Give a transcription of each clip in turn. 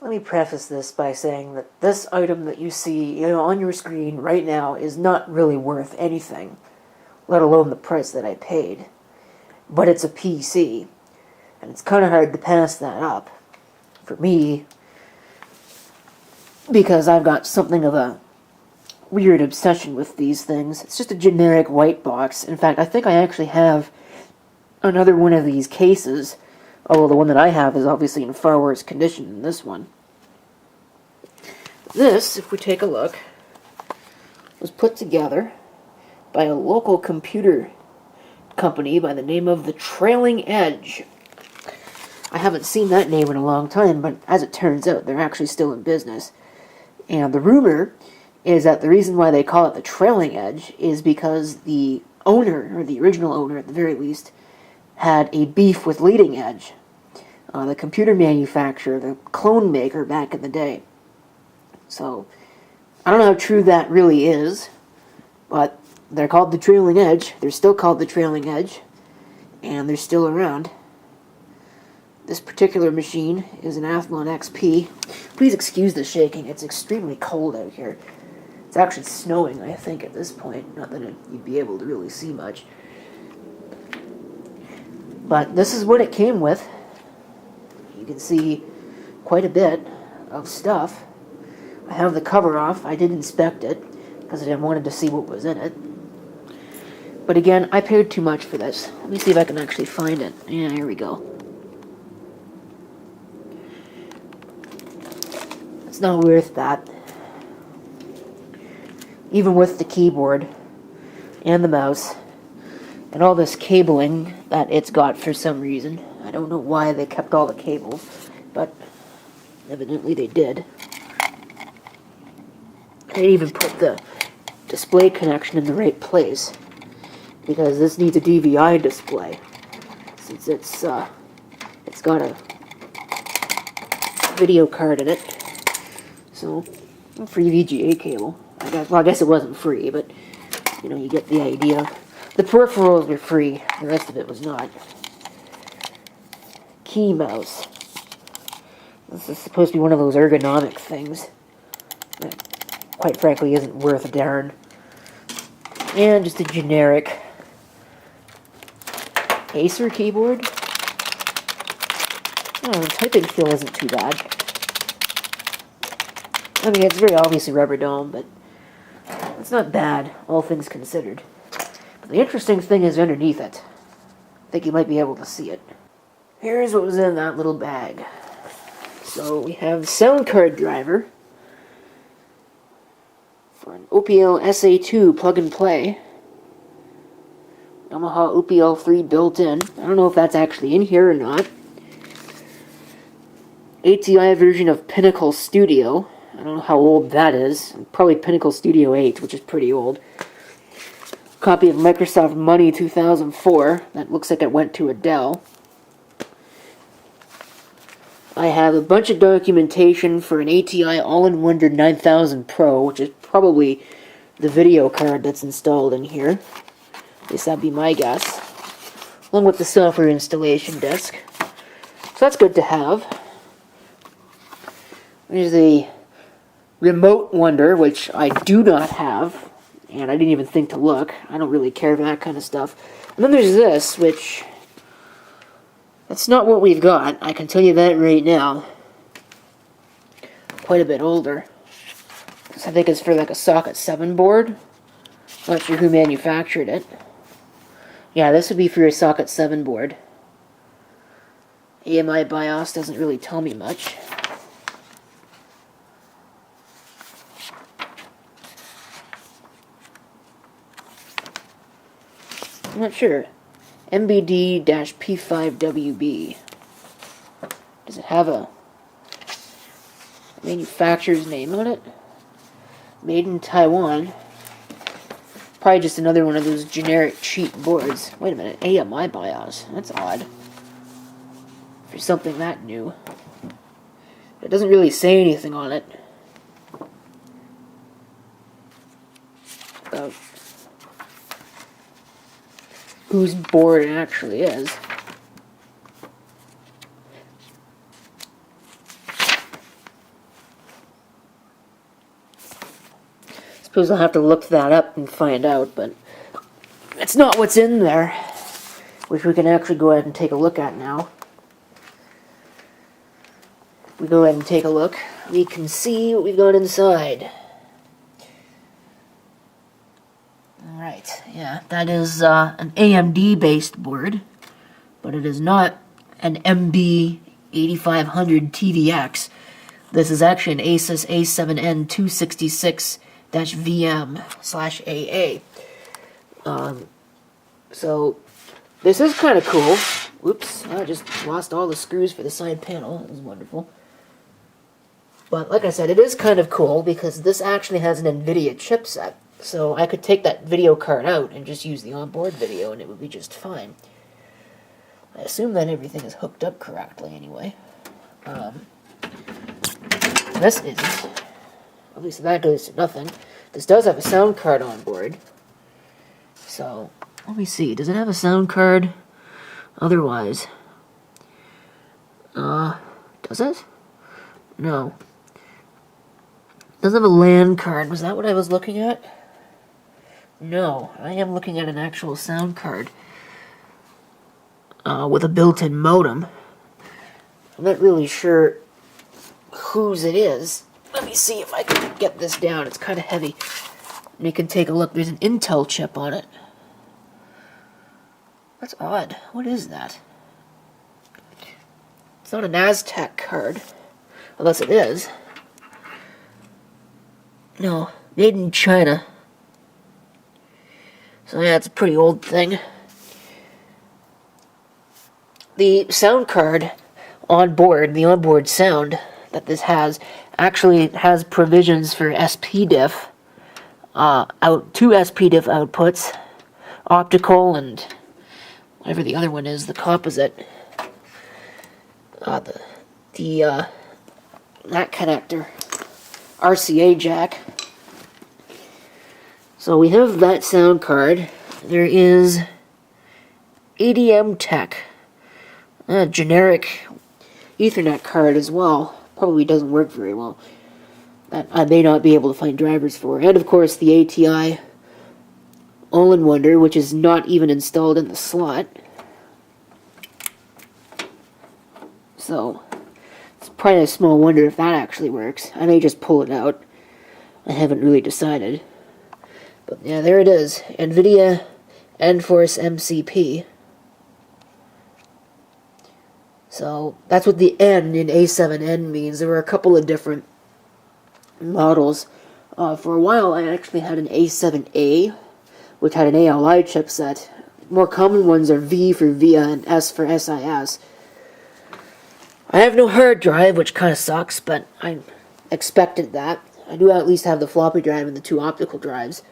Let me preface this by saying that this item that you see, on your screen right now is not really worth anything, let alone the price that I paid. But it's a PC, and it's kind of hard to pass that up for me, because I've got something of a weird obsession with these things. It's just a generic white box. In fact, I think I actually have another one of these cases, although the one that I have is obviously in far worse condition than this one. This, if we take a look, was put together by a local computer company by the name of the Trailing Edge. I haven't seen that name in a long time, but as it turns out, they're actually still in business. And the rumor is that the reason why they call it the Trailing Edge is because the owner, or the original owner at the very least, had a beef with Leading Edge, the computer manufacturer, the clone maker back in the day. So, I don't know how true that really is, but they're called the Trailing Edge. They're still called the Trailing Edge, and they're still around. This particular machine is an Athlon XP. Please excuse the shaking. It's extremely cold out here. It's actually snowing, I think, at this point. Not that you'd be able to really see much. But this is what it came with. You can see quite a bit of stuff. I have the cover off. I did inspect it because I wanted to see what was in it. But again, I paid too much for this. Let me see if I can actually find it. Yeah, here we go. It's not worth that. Even with the keyboard and the mouse and all this cabling that it's got for some reason. I don't know why they kept all the cables, but evidently they did. They even put the display connection in the right place, because this needs a DVI display, since it's got a video card in it. So, a free VGA cable. I guess it wasn't free, but you get the idea. The peripherals were free. The rest of it was not. Key mouse. This is supposed to be one of those ergonomic things that, quite frankly, isn't worth a darn. And just a generic Acer keyboard. Oh, the typing feel isn't too bad. I mean, it's very obviously rubber dome, but it's not bad, all things considered. But the interesting thing is underneath it. I think you might be able to see it. Here's what was in that little bag. So we have the sound card driver for an OPL SA2 plug and play. Yamaha OPL 3 built in. I don't know if that's actually in here or not. ATI version of Pinnacle Studio. I don't know how old that is. Probably Pinnacle Studio 8, which is pretty old. Copy of Microsoft Money 2004. That looks like it went to Adele. I have a bunch of documentation for an ATI All-in-Wonder 9000 Pro, which is probably the video card that's installed in here. At least that'd be my guess. Along with the software installation disk. So that's good to have. There's the Remote Wonder, which I do not have, and I didn't even think to look. I don't really care for that kind of stuff. And then there's this, which that's not what we've got. I can tell you that right now. Quite a bit older. I think it's for like a socket 7 board. Not sure who manufactured it. Yeah, this would be for your socket 7 board. AMI BIOS doesn't really tell me much. I'm not sure. MBD-P5WB. Does it have a manufacturer's name on it? Made in Taiwan. Probably just another one of those generic cheap boards. Wait a minute, AMI BIOS. That's odd. For something that new. It doesn't really say anything on it about whose board it actually is. suppose I'll have to look that up and find out, but it's not what's in there, which we can actually go ahead and take a look at now. If we go ahead and take a look, we can see what we've got inside. Alright, yeah, that is an AMD-based board, but it is not an MB 8500 TVX. This is actually an Asus A7N266-VM/AA. So, this is kind of cool. Whoops, I just lost all the screws for the side panel. That was wonderful. But like I said, it is kind of cool because this actually has an NVIDIA chipset. So I could take that video card out and just use the onboard video and it would be just fine. I assume that everything is hooked up correctly anyway. This isn't. At least that goes to nothing. This does have a sound card on board. So, let me see. Does it have a sound card? Otherwise. Does it? No. It doesn't have a LAN card. Was that what I was looking at? No. I am looking at an actual sound card. With a built-in modem. I'm not really sure whose it is. Let me see if I can get this down. It's kind of heavy. And you can take a look. There's an Intel chip on it. That's odd. What is that? It's not an Aztec card. Unless it is. No. Made in China. So yeah, it's a pretty old thing. The sound card on board, the onboard sound that this has, actually has provisions for SPDIF, two SPDIF outputs, optical and whatever the other one is, the composite, that connector, RCA jack. So we have that sound card. There is ADM Tech, a generic Ethernet card as well. Probably doesn't work very well. That I may not be able to find drivers for. And of course the ATI All-in-Wonder, which is not even installed in the slot. So it's probably a small wonder if that actually works. I may just pull it out. I haven't really decided. But yeah, there it is. NVIDIA Enforce MCP. So that's what the N in A7N means. There were a couple of different models. For a while I actually had an A7A, which had an ALI chipset. More common ones are V for VIA and S for SIS. I have no hard drive, which kind of sucks, but I expected that. I do at least have the floppy drive and the two optical drives,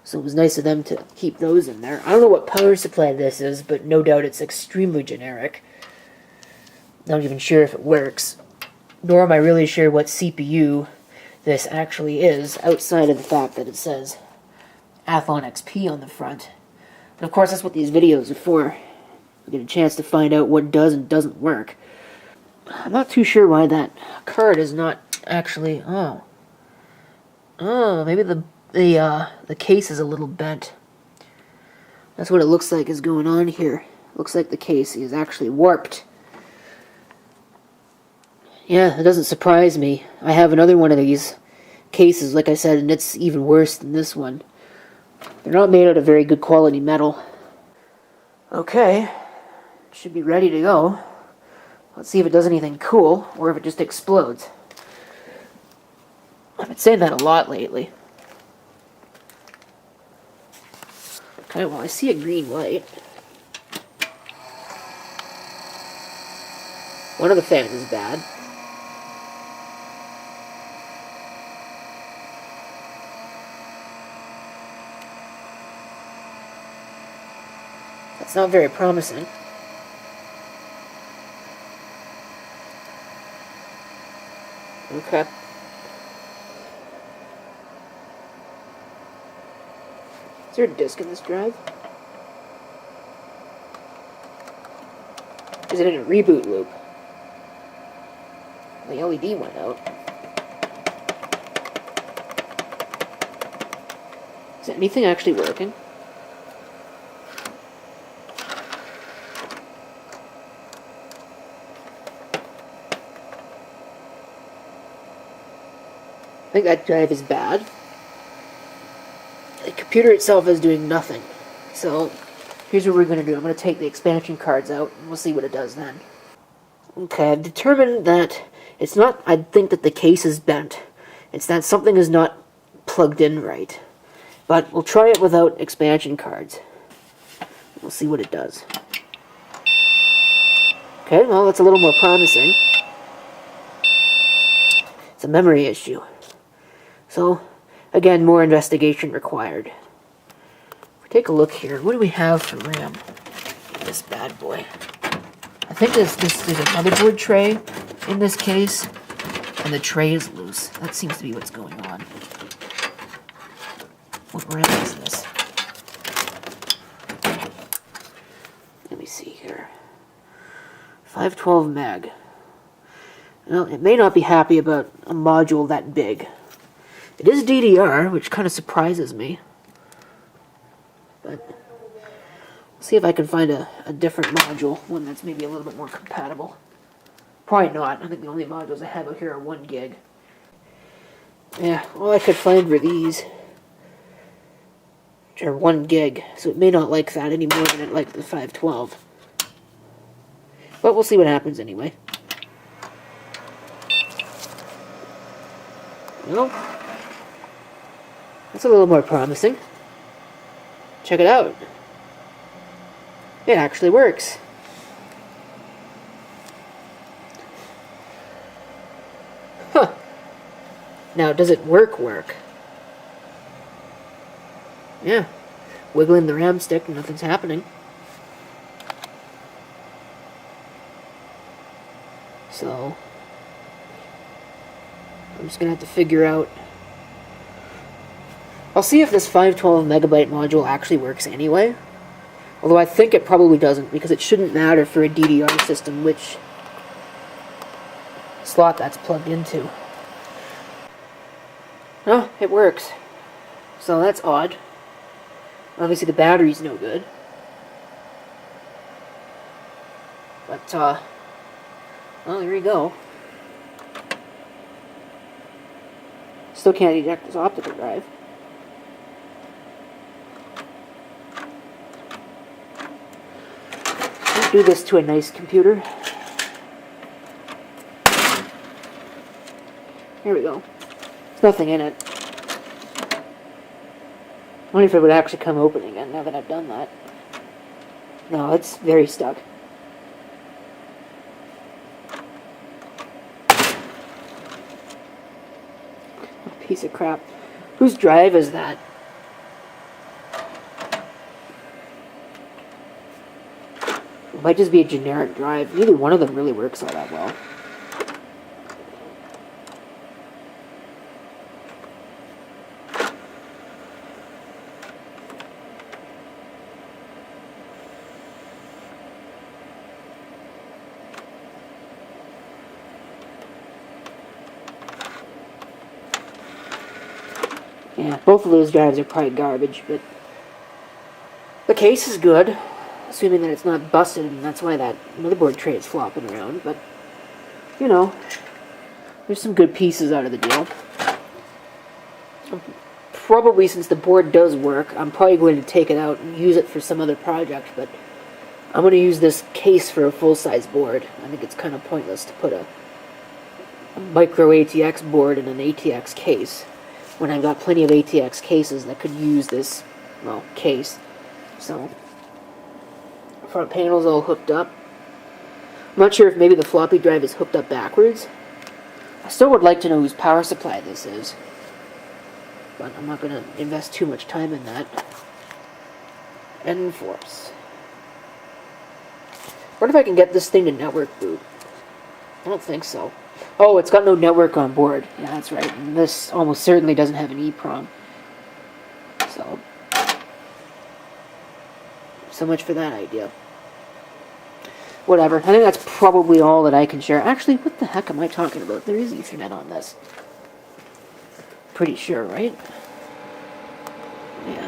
so it was nice of them to keep those in there. I don't know what power supply this is, but no doubt it's extremely generic. Not even sure if it works, nor am I really sure what CPU this actually is, outside of the fact that it says Athlon XP on the front. And of course, that's what these videos are for. We get a chance to find out what does and doesn't work. I'm not too sure why that card is not actually... maybe the case is a little bent. That's what it looks like is going on here. Looks like the case is actually warped. Yeah, it doesn't surprise me. I have another one of these cases, like I said, and it's even worse than this one. They're not made out of very good quality metal. Okay, should be ready to go. Let's see if it does anything cool, or if it just explodes. I've been saying that a lot lately. Okay, well I see a green light. One of the fans is bad. That's not very promising. Okay. Is there a disk in this drive? Is it in a reboot loop? The LED went out. Is anything actually working? I think that drive is bad. The computer itself is doing nothing. So, here's what we're going to do. I'm going to take the expansion cards out, and we'll see what it does then. Okay, I've determined that it's not, I think that the case is bent. It's that something is not plugged in right. But we'll try it without expansion cards. We'll see what it does. Okay, well, that's a little more promising. It's a memory issue. So, again, more investigation required. If we take a look here, what do we have for RAM? This bad boy. I think there's a motherboard tray in this case, and the tray is loose. That seems to be what's going on. What RAM is this? Let me see here. 512 meg. Well, it may not be happy about a module that big. It is DDR, which kind of surprises me. But see if I can find a different module, one that's maybe a little bit more compatible. Probably not. I think the only modules I have out here are 1 gig. Yeah, all I could find were these, which are 1 gig, so it may not like that any more than it liked the 512. But we'll see what happens anyway. Well, that's a little more promising. Check it out. It actually works. Huh. Now, does it work? Yeah. Wiggling the RAM stick and nothing's happening. So, I'm just going to have to figure out. I'll see if this 512 megabyte module actually works anyway. Although I think it probably doesn't, because it shouldn't matter for a DDR system which slot that's plugged into. Oh, it works. So that's odd. Obviously the battery's no good. But, well, here we go. Still can't eject this optical drive. Let's do this to a nice computer. Here we go. There's nothing in it. I wonder if it would actually come open again now that I've done that. No, it's very stuck. Piece of crap. Whose drive is that? It might just be a generic drive. Neither one of them really works all that well. Yeah, both of those drives are probably garbage, but the case is good, assuming that it's not busted, and that's why that motherboard tray is flopping around, but, you know, there's some good pieces out of the deal. Probably, since the board does work, I'm probably going to take it out and use it for some other project, but I'm going to use this case for a full-size board. I think it's kind of pointless to put a micro ATX board in an ATX case, when I've got plenty of ATX cases that could use this, well, case. So, front panel's all hooked up. I'm not sure if maybe the floppy drive is hooked up backwards. I still would like to know whose power supply this is, but I'm not going to invest too much time in that. Enforce. What if I can get this thing to network boot? I don't think so. Oh, it's got no network on board. Yeah, that's right. And this almost certainly doesn't have an EEPROM. So much for that idea. Whatever. I think that's probably all that I can share. Actually, what the heck am I talking about? There is Ethernet on this. Pretty sure, right? Yeah.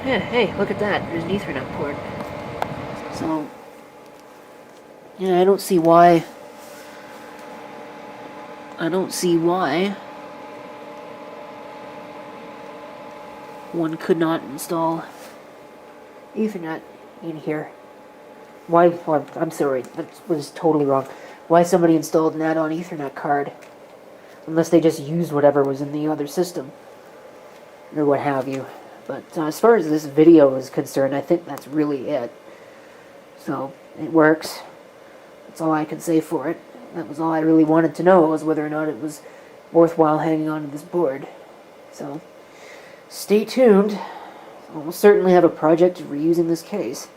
Yeah, hey, look at that. There's an Ethernet port. So, yeah, I don't see why one could not install Ethernet in here. Why, well, I'm sorry, that was totally wrong. Why somebody installed an add-on Ethernet card? Unless they just used whatever was in the other system. Or what have you. But as far as this video is concerned, I think that's really it. So, it works. That's all I can say for it. That was all I really wanted to know, was whether or not it was worthwhile hanging on to this board. So, stay tuned. We'll certainly have a project reusing this case.